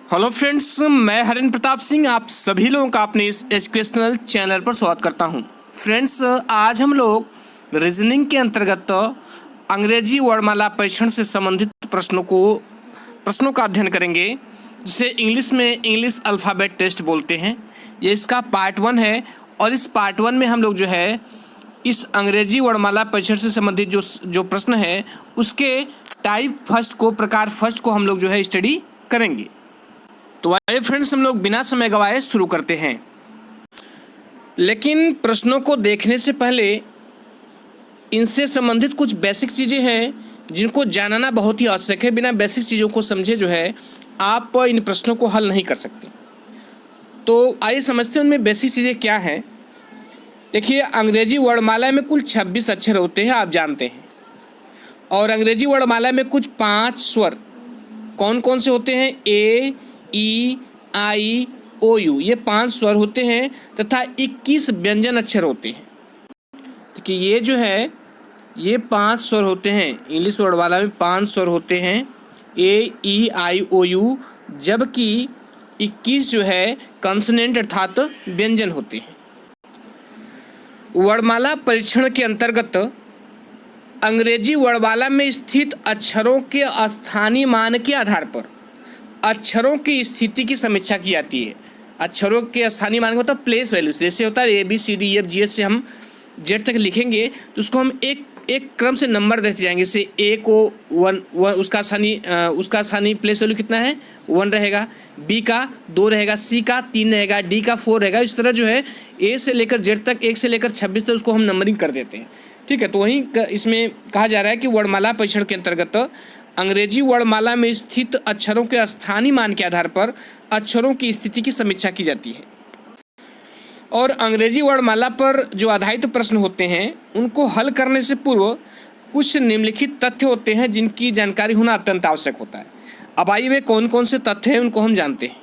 Hello friends, मैं हरेंद्र प्रताप सिंह आप सभी लोगों का अपने इस एजुकेशनल चैनल पर स्वागत करता हूं। फ्रेंड्स, आज हम लोग रीजनिंग के अंतर्गत अंग्रेजी वर्णमाला परीक्षण से संबंधित प्रश्नों का अध्ययन करेंगे, जिसे इंग्लिश में इंग्लिश अल्फ़ाबेट टेस्ट बोलते हैं। ये इसका पार्ट 1 है और इस पार्ट 1 में हम लोग जो है इस अंग्रेजी वर्णमाला परीक्षण से संबंधित जो प्रश्न है उसके प्रकार फर्स्ट को हम लोग जो है स्टडी करेंगे। तो आइए फ्रेंड्स, हम लोग बिना समय गवाए शुरू करते हैं। लेकिन प्रश्नों को देखने से पहले इनसे संबंधित कुछ बेसिक चीज़ें हैं जिनको जानना बहुत ही आवश्यक है। बिना बेसिक चीज़ों को समझे जो है आप इन प्रश्नों को हल नहीं कर सकते। तो आइए समझते हैं उनमें बेसिक चीज़ें क्या हैं। देखिए, अंग्रेजी वर्णमाला में कुल 26 अक्षर होते हैं, आप जानते हैं। और अंग्रेजी वर्णमाला में कुछ 5 स्वर कौन कौन से होते हैं? ए, ई, आई, ओ, यू, ये 5 स्वर होते हैं तथा 21 व्यंजन अक्षर होते हैं। देखिए, ये जो है ये 5 स्वर होते हैं। इंग्लिश वर्णमाला में 5 स्वर होते हैं, ए, ई, आई, ओ, यू, जबकि 21 जो है कॉन्सोनेंट अर्थात व्यंजन होते हैं। वर्णमाला परीक्षण के अंतर्गत अंग्रेजी वर्णमाला में स्थित अक्षरों के स्थानीय मान के आधार पर अक्षरों की स्थिति की समीक्षा की जाती है। अक्षरों के स्थानीय मान मतलब प्लेस वैल्यू, जैसे होता है ABCDEFGH से हम जेड तक लिखेंगे तो उसको हम एक क्रम से नंबर देते जाएंगे। जैसे ए को 1 उसका स्थानीय प्लेस वैल्यू कितना है? 1 रहेगा, बी का 2 रहेगा, सी का 3 रहेगा, डी का 4 रहेगा। इस तरह जो है ए से लेकर जेड तक, 1 से लेकर 26 तक उसको हम नंबरिंग कर देते हैं। ठीक है, तो वहीं इसमें कहा जा रहा है कि वर्णमाला परीक्षण के अंतर्गत अंग्रेजी वर्णमाला में स्थित अक्षरों के स्थानीय मान के आधार पर अक्षरों की स्थिति की समीक्षा की जाती है। और अंग्रेजी वर्णमाला पर जो आधारित प्रश्न होते हैं उनको हल करने से पूर्व कुछ निम्नलिखित तथ्य होते हैं जिनकी जानकारी होना अत्यंत आवश्यक होता है। अब आइए वे कौन कौन से तथ्य हैं उनको हम जानते हैं।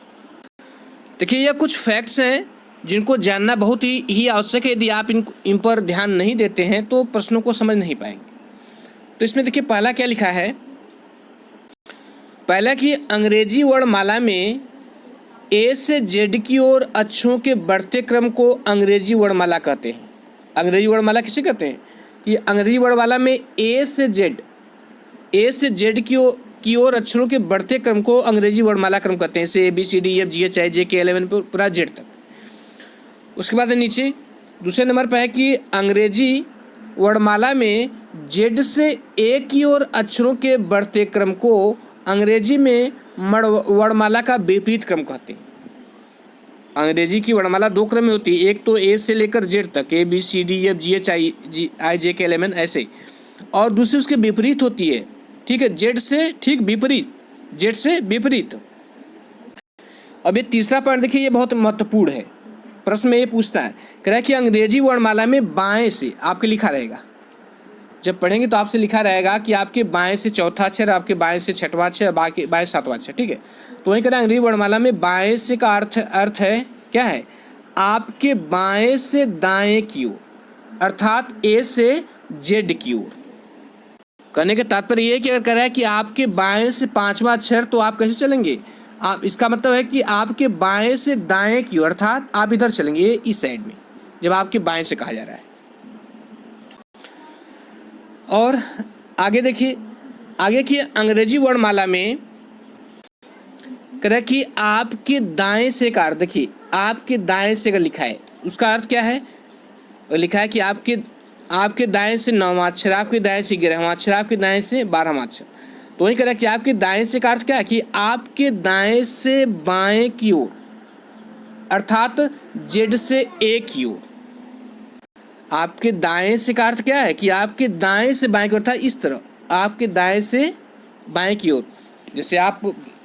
देखिए, यह कुछ फैक्ट्स हैं जिनको जानना बहुत ही आवश्यक है। यदि आप इन पर ध्यान नहीं देते हैं तो प्रश्नों को समझ नहीं पाएंगे। तो इसमें देखिए, पहला क्या लिखा है? पहला कि अंग्रेजी वर्णमाला में ए से जेड की ओर अक्षरों के बढ़ते क्रम को अंग्रेजी वर्णमाला कहते हैं। अंग्रेजी वर्णमाला किसे कहते हैं? ये अंग्रेजी वर्णमाला में ए से जेड की ओर अक्षरों के बढ़ते क्रम को अंग्रेजी वर्णमाला क्रम कहते हैं। जैसे ABCDEFGH IJK LMN पूरा जेड तक। उसके बाद नीचे दूसरे नंबर पर है कि अंग्रेजी वर्णमाला में जेड से ए की ओर अक्षरों के बढ़ते क्रम को अंग्रेजी में वर्णमाला का विपरीत क्रम कहते हैं। अंग्रेजी की वर्णमाला 2 क्रम में होती है, एक तो ए से लेकर जेड तक, ABCDEFGH IJK LMN ऐसे, और दूसरी उसके विपरीत होती है। ठीक है, जेड से विपरीत। अब ये तीसरा पॉइंट देखिए, ये बहुत महत्वपूर्ण है। प्रश्न में ये पूछता है, कह रहा है कि अंग्रेजी वर्णमाला में बाएं से आपके लिखा रहेगा, जब पढ़ेंगे तो आपसे लिखा रहेगा कि आपके बाएं से चौथा अक्षर, आपके बाएं से छठवां अक्षर, बाएं सातवां अक्षर। ठीक है, तो वहीं कह रहा है अंग्रेजी वर्णमाला में बाएं से का अर्थ है क्या है? आपके बाएं से दाएं की ओर, अर्थात ए से जेड की ओर। कहने का तात्पर्य ये है कि अगर कह रहा है कि आपके बाएं से 5वां अक्षर, तो आप कैसे चलेंगे? आप, इसका मतलब है कि आपके बाएं से दाएं की ओर, अर्थात आप इधर चलेंगे इस साइड में, जब आपके बाएं से कहा जा रहा है। और आगे देखिए, आगे की अंग्रेजी वर्णमाला में कह रहा है कि आपके दाएं से का अर्थ, देखिए आपके दाएं से का लिखा है, उसका अर्थ क्या है? लिखा है कि आपके दाएं से 9वां अक्षर, आपके दाएं से 11वां अक्षर, आपके दाएं से 12वां अक्षर। तो वही कह रहा है कि आपके दाएं से का अर्थ क्या है? कि आपके दाएं से बाएं की ओर, अर्थात जेड से ए की ओर। आपके दाएं से का अर्थ क्या है? कि आपके दाएं से बाएं की ओर, अर्थात इस तरह, आपके दाएं से बाएं की ओर। जैसे आप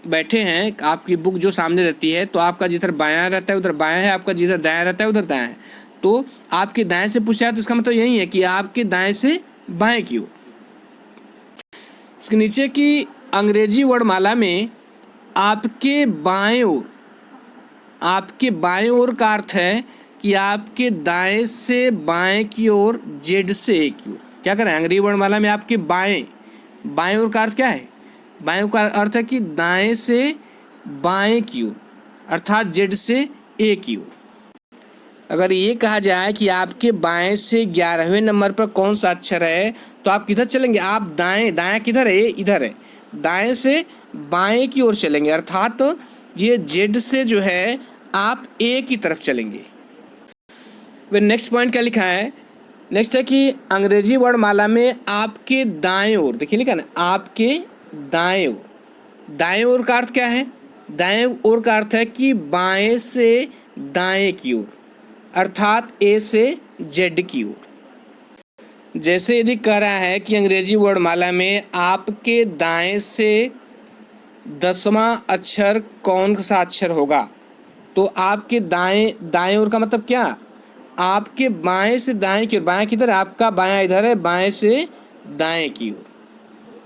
बैठे हैं, आपकी बुक जो सामने रहती है, तो आपका जिधर बायां रहता है उधर बायां है, आपका जिधर दायां रहता है उधर दायां है। तो आपके दाएं से पूछा है तो इसका मतलब यही है कि आपके दाएं से बाएं की ओर। उसके नीचे की अंग्रेजी वर्णमाला में आपके बाएं ओर का अर्थ है कि आपके दाएं से बाएं की ओर, जेड से ए की ओर। क्या करें? अंग्रेजी वर्णमाला में आपके बाएं ओर का अर्थ क्या है? बाएं का अर्थ है कि दाएं से बाएं की ओर, अर्थात जेड से ए की ओर। अगर ये कहा जाए कि आपके बाएं से 11वें नंबर पर कौन सा अक्षर है, तो आप किधर चलेंगे? आप दाएं, दायां किधर है? इधर है, दाएं से बाएं की ओर चलेंगे, अर्थात ये जेड से जो है आप ए की तरफ चलेंगे। वे नेक्स्ट पॉइंट क्या लिखा है? नेक्स्ट है कि अंग्रेजी वर्णमाला में आपके दाएं ओर, देखिए लिखा ना, आपके दाएं ओर। दाएं ओर का अर्थ क्या है? दाएं ओर का अर्थ है कि बाएं से दाएं की ओर, अर्थात ए से जेड की ओर। जैसे यदि कह रहा है कि अंग्रेजी वर्णमाला में आपके दाएं से 10वां अक्षर कौन सा अक्षर होगा, तो आपके दाएं ओर का मतलब क्या? आपके बाएं से दाएं की ओर। बाएं किधर? आपका बायां इधर है, बाएं से दाएं की ओर,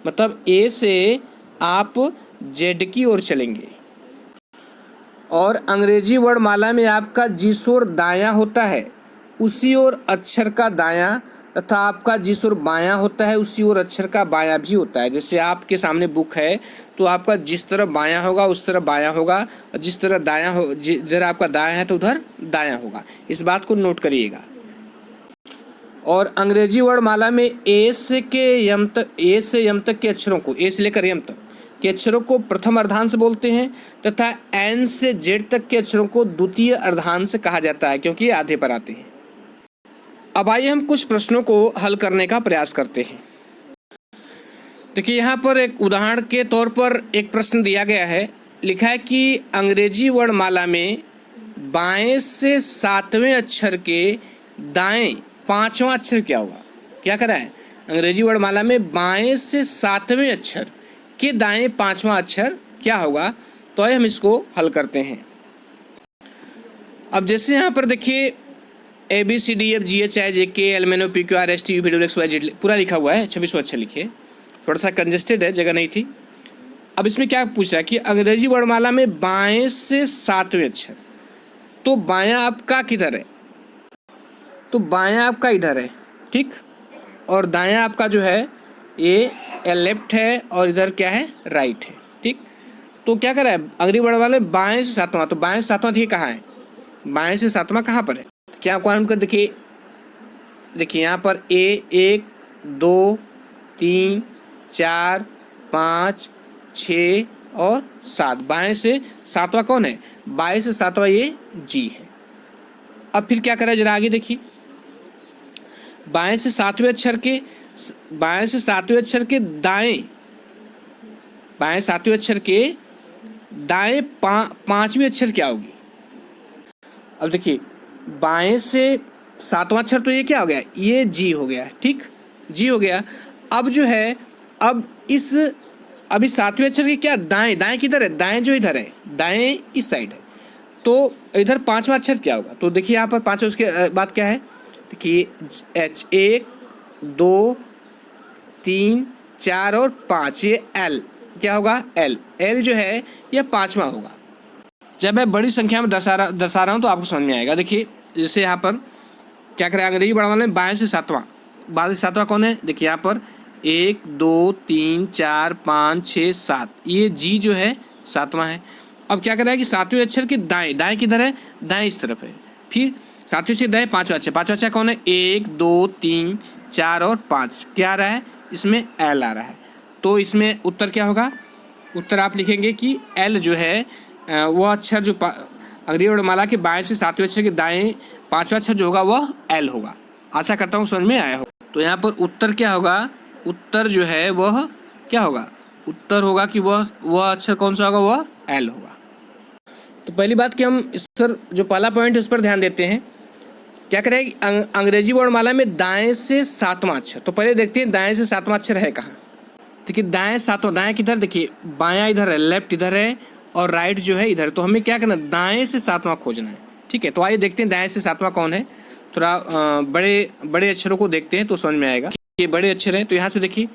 मतलब ए से आप जेड की ओर चलेंगे। और अंग्रेजी वर्णमाला में आपका जिस ओर दायां होता है उसी ओर अक्षर का दायां, तथा आपका जिस ओर बायां होता है उसी ओर अक्षर का बायां भी होता है। जैसे आपके सामने बुक है तो आपका जिस तरफ बायां होगा उस तरफ बायां होगा, और जिस तरफ दायां हो, जिधर आपका दायां है तो उधर दायां होगा। इस बात को नोट करिएगा। और अंग्रेजी वर्णमाला में ए से यम तक के अक्षरों को, ए से लेकर यम तक के अक्षरों को प्रथम अर्धांश बोलते हैं, तथा एन से जेड तक के अक्षरों को द्वितीय अर्धांश कहा जाता है, क्योंकि ये आधे पर आते हैं। अब आइए हम कुछ प्रश्नों को हल करने का प्रयास करते हैं। देखिए यहाँ पर एक उदाहरण के तौर पर एक प्रश्न दिया गया है। लिखा है कि अंग्रेजी वर्णमाला में बाएं से 7वें अक्षर के दाएं 5वां अक्षर क्या होगा? क्या करा है? अंग्रेजी वर्णमाला में बाएं से 7वें अक्षर के दाएं 5वां अक्षर क्या होगा? तो आइए हम इसको हल करते हैं। अब जैसे यहाँ पर देखिए ABCDFGHIJK LMNOPQRSTUVWXYZ पूरा लिखा हुआ है, 26वां अक्षर लिखिए। थोड़ा सा कंजेस्टेड है, जगह नहीं थी। अब इसमें क्या पूछा कि अंग्रेजी वर्णमाला में बाएं से 7वें अक्षर, तो बायां आपका किधर है? तो बायां आपका इधर है, ठीक, और दायां आपका जो है ये लेफ्ट है, और इधर क्या है? राइट है, ठीक। तो क्या कर रहा है अंग्रेजी वर्णमाला में बाएं से 7वां, तो बाएं से 7वां देखिए कहाँ है? बाएं से 7वां कहाँ पर है? क्या काउंट कर देखिए यहाँ पर 1 2 3 4 5 6 और 7। बाएं से 7वां कौन है? बाएं से 7वां ये जी है। अब फिर क्या करें जरा आगे देखिए, बाएं से 7वें अक्षर के दाएं, बाएं 7वें अक्षर के दाएं 5वें अक्षर क्या होगी? अब देखिए बाएं से 7वां अक्षर तो ये क्या हो गया? ये जी हो गया, ठीक, जी हो गया। अब जो है इस 7वें अक्षर की क्या दाएं किधर है? दाएं जो इधर है, दाएं इस साइड है, तो इधर 5वां अक्षर क्या होगा? तो देखिए यहाँ पर 5 उसके बाद क्या है? देखिए H 1 2 3 4 और 5, ये L क्या होगा? L जो है यह 5वां होगा। जब मैं बड़ी संख्या में दर्शा रहा हूँ तो आपको समझ में आएगा। देखिए जैसे यहाँ पर क्या करें, अंग्रेजी वर्णमाला में बाएं से 7वां कौन है? देखिए यहाँ पर 1 2 3 4 5 6 7, ये जी जो है 7वां है। अब क्या कर रहा है कि 7वें अक्षर के दाएं किधर है? दाएं इस तरफ है। फिर 7वें अक्षर दाएं 5वां अक्षर कौन है? 1 2 3 4 और 5, क्या आ रहा है? इसमें L आ रहा है। तो इसमें उत्तर क्या होगा? उत्तर आप लिखेंगे कि L जो है वह अक्षर जो अंग्रेजी वर्णमाला के बाएं से 7वें अक्षर के दाएं 5वां अक्षर जो होगा वह L होगा। आशा करता हूँ समझ में आया हो। तो यहाँ पर उत्तर क्या होगा? उत्तर जो है वह क्या होगा? उत्तर होगा कि वह अक्षर कौन सा होगा? वह L होगा। तो पहली बात कि हम इस पर जो पहला पॉइंट इस पर ध्यान देते हैं। क्या करें अंग्रेजी वर्णमाला में दाएं से 7वां अक्षर, तो पहले देखते हैं दाएं से 7वां अक्षर है कहाँ। देखिए दाएं 7वां, दाएं किधर? देखिए बायां इधर है, लेफ्ट इधर है, और राइट जो है इधर। तो हमें क्या करना? दाएं से 7वां खोजना है, ठीक है। तो आइए देखते हैं दाएं से 7वां कौन है। थोड़ा बड़े अक्षरों को देखते हैं तो समझ में आएगा। ये बड़े अक्षर हैं, तो यहाँ से देखिए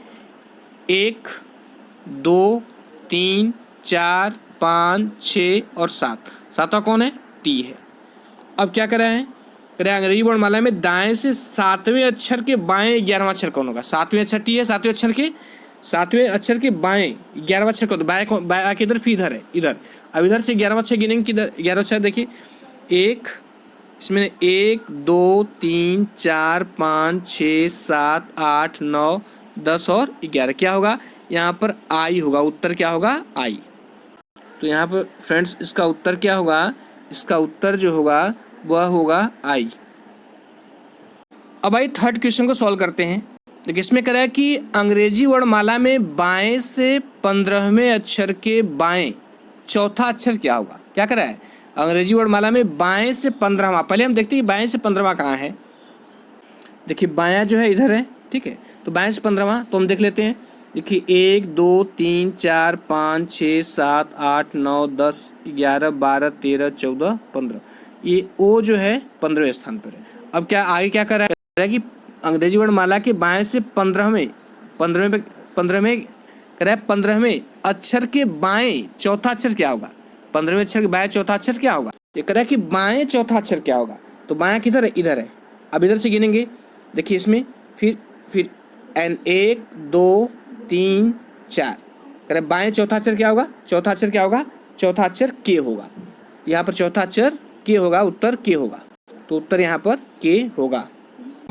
1 2 3 4 5 6 और 7, 7वां कौन है? टी है। अब क्या कर रहे हैं? अंग्रेजी वर्णमाला में दाएं से 7वें अक्षर के बाएं 11वां अक्षर कौन होगा? 7वें अक्षर टी है, 7वें अक्षर के सातवें अक्षर के बाएं 11वां अक्षर कौन, बाया किधर, फिर इधर है, इधर। अब इधर से 11वां अक्षर गिनेंगे किधर, 11वां अक्षर देखिए, एक, इसमें 1 2 3 4 5 6 7 8 9 10 और 11, क्या होगा यहाँ पर आई होगा, उत्तर क्या होगा आई। तो यहाँ पर फ्रेंड्स इसका उत्तर क्या होगा, इसका उत्तर जो होगा वह होगा आई। अब आई थर्ड क्वेश्चन को सॉल्व करते हैं। देखिए इसमें कह रहा है कि अंग्रेजी वर्णमाला में बाएं से 15वें अक्षर के बाएं चौथा अक्षर क्या होगा। क्या कह रहा है, अंग्रेजी वर्णमाला में बाएं से 15वां, पहले हम देखते हैं कि बाएं से 15वां कहाँ है। देखिए बायां जो है इधर है, ठीक है, तो बाएं से 15वां तो हम देख लेते हैं। देखिए 1 2 3 4 5 6 7 8 9 10 11 12 13 14 15, ये ओ जो है 15वें स्थान पर है। अब क्या आगे क्या कर रहा है कि अंग्रेजी वर्णमाला के बाएं से 15वें कह रहा है 15वें अक्षर के बाएं चौथा अक्षर क्या होगा, 15वें अक्षर के बाएं चौथा अक्षर क्या होगा। ये कह रहा है कि बाएं चौथा अक्षर क्या होगा, तो बायां किधर है, इधर है। अब इधर से गिनेंगे, देखिए इसमें फिर एन 1 2 3 4, कह रहे बाएं चौथा अक्षर क्या होगा, चौथा अक्षर क्या होगा, चौथा अक्षर के होगा। यहाँ पर चौथा अक्षर के होगा, उत्तर के होगा, तो उत्तर यहाँ पर के होगा।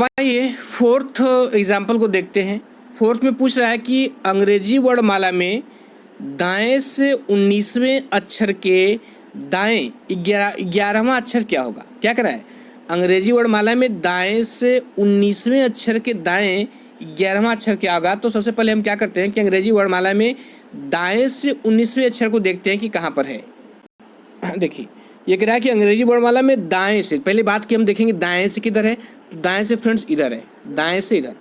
आइए फोर्थ एग्जाम्पल को देखते हैं। फोर्थ में पूछ रहा है कि अंग्रेजी वर्णमाला में दाएं से 19वें अक्षर के दाएं 11वां अक्षर क्या होगा। क्या कर रहा है, अंग्रेजी वर्णमाला में दाएं से 19वें अक्षर के दाएं 11वां अक्षर क्या होगा। तो सबसे पहले हम क्या करते हैं कि अंग्रेजी वर्णमाला में दाएं से 19वें अक्षर को देखते हैं कि कहाँ पर है। देखिए ये कह रहा है कि अंग्रेजी वर्णमाला में दाएं से, पहली बात कि हम देखेंगे दाएं से किधर है, तो दाएं से फ्रेंड्स इधर है, दाएं से इधर।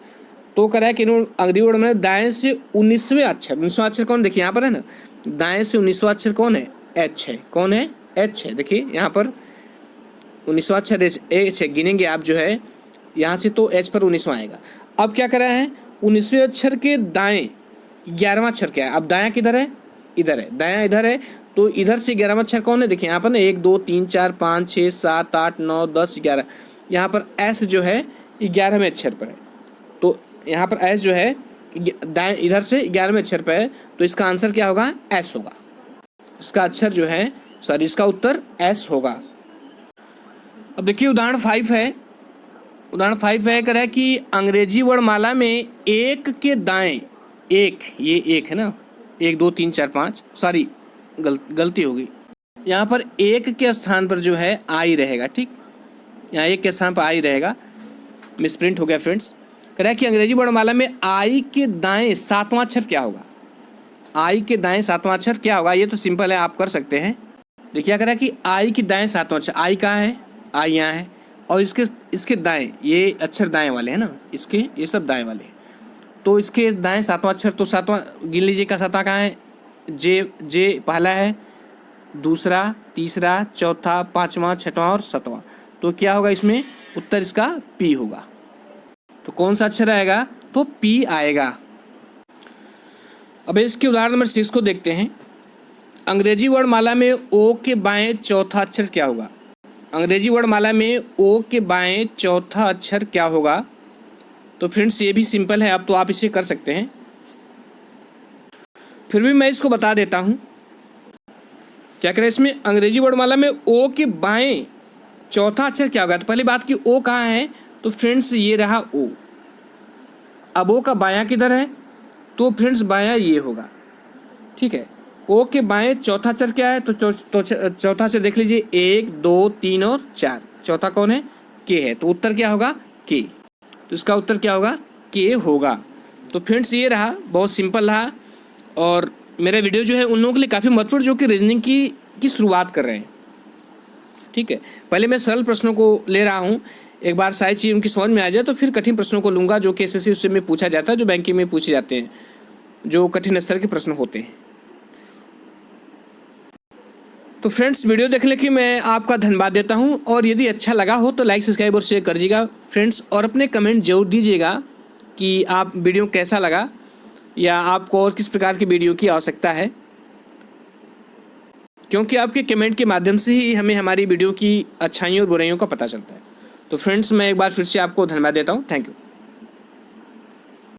तो कह रहा है कि अंग्रेजी वर्णमाला में दाएं से 19वें अक्षर, 19वां अक्षर कौन, देखिए यहाँ पर है ना, दाएं से 19वां अक्षर कौन है, एच है, कौन है, एच है। देखिए यहाँ पर 19वां अक्षर एच है, गिनेंगे आप जो है यहाँ से तो एच पर 19वां आएगा। अब क्या कर रहा है, 19वें अक्षर के दाएं 11वां अक्षर क्या है। अब दायां किधर है, इधर है, दायां इधर है, तो इधर से 11वां अक्षर कौन है, देखिए यहाँ पर ना 1 2 3 4 5 6 7 8 9 10 11, यहाँ पर एस जो है 11वें अक्षर पर है। तो यहाँ पर एस जो है दाएं इधर से 11वें अक्षर पर है, तो इसका आंसर क्या होगा, एस होगा। इसका अक्षर जो है सॉरी इसका उत्तर एस होगा। अब देखिए उदाहरण 5 है। उदाहरण 5 है, कह रहा है कि अंग्रेजी वर्णमाला में एक के दाएं, एक, ये एक है ना, 1 2 3 4 5, सॉरी गलती हो गई, यहाँ पर एक के स्थान पर जो है आई रहेगा। ठीक, यहाँ एक के स्थान पर आई रहेगा, मिसप्रिंट हो गया फ्रेंड्स। कह रहा है कि अंग्रेजी वर्णमाला में आई के दाएं 7वां अक्षर क्या होगा। आई के दाएं 7वां अक्षर क्या होगा, ये तो सिंपल है, आप कर सकते हैं। देखिए क्या कह रहा है कि आई के दाएं 7वां अक्षर, आई कहाँ है, आई यहाँ है, और इसके दाएं ये अक्षर दाएं वाले हैं ना, इसके ये सब दाएं वाले, तो इसके दाएं 7वां अक्षर, तो 7वां गिन लीजिए का 7वां कहाँ है, जे पहला है, दूसरा, तीसरा, चौथा, 5वां, 6वां और 7वां, तो क्या होगा इसमें उत्तर इसका पी होगा। तो कौन सा अक्षर आएगा, तो पी आएगा। अब इसके उदाहरण नंबर 6 को देखते हैं। अंग्रेजी वर्णमाला में ओ के बाएं चौथा अक्षर क्या होगा। अंग्रेजी वर्णमाला में ओ के बाएं चौथा अक्षर क्या होगा। तो फ्रेंड्स ये भी सिंपल है, अब तो आप इसे कर सकते हैं, फिर भी मैं इसको बता देता हूँ। क्या करें, इसमें अंग्रेजी वर्णमाला में ओ के बाएं चौथा अक्षर क्या होगा। तो पहली बात कि ओ कहाँ है, तो फ्रेंड्स ये रहा ओ। अब ओ का बायां किधर है, तो फ्रेंड्स बायां ये होगा। ठीक है, ओ के बाएं चौथा अक्षर क्या है, तो चौथा अक्षर देख लीजिए 1 2 3 और 4, चौथा कौन है, के है, तो उत्तर क्या होगा, के। तो इसका उत्तर क्या होगा, के होगा। तो फ्रेंड्स ये रहा, बहुत सिंपल रहा, और मेरा वीडियो जो है उन लोगों के लिए काफ़ी महत्वपूर्ण जो कि रीजनिंग की शुरुआत कर रहे हैं। ठीक है, पहले मैं सरल प्रश्नों को ले रहा हूँ, एक बार सारी चीज़ उनकी समझ में आ जाए तो फिर कठिन प्रश्नों को लूँगा, जो कि एसएससी उससे में पूछा जाता है, जो बैंकिंग में पूछे जाते हैं, जो कठिन स्तर के प्रश्न होते हैं। तो फ्रेंड्स वीडियो देखने के मैं आपका धन्यवाद देता हूं, और यदि अच्छा लगा हो तो लाइक सब्सक्राइब और शेयर कर दीजिएगा फ्रेंड्स, और अपने कमेंट जरूर दीजिएगा कि आप वीडियो कैसा लगा, या आपको और किस प्रकार की वीडियो की आवश्यकता है, क्योंकि आपके कमेंट के माध्यम से ही हमें हमारी वीडियो की अच्छाइयों और बुराइयों का पता चलता है। तो फ्रेंड्स मैं एक बार फिर से आपको धन्यवाद देता हूँ। Thank you.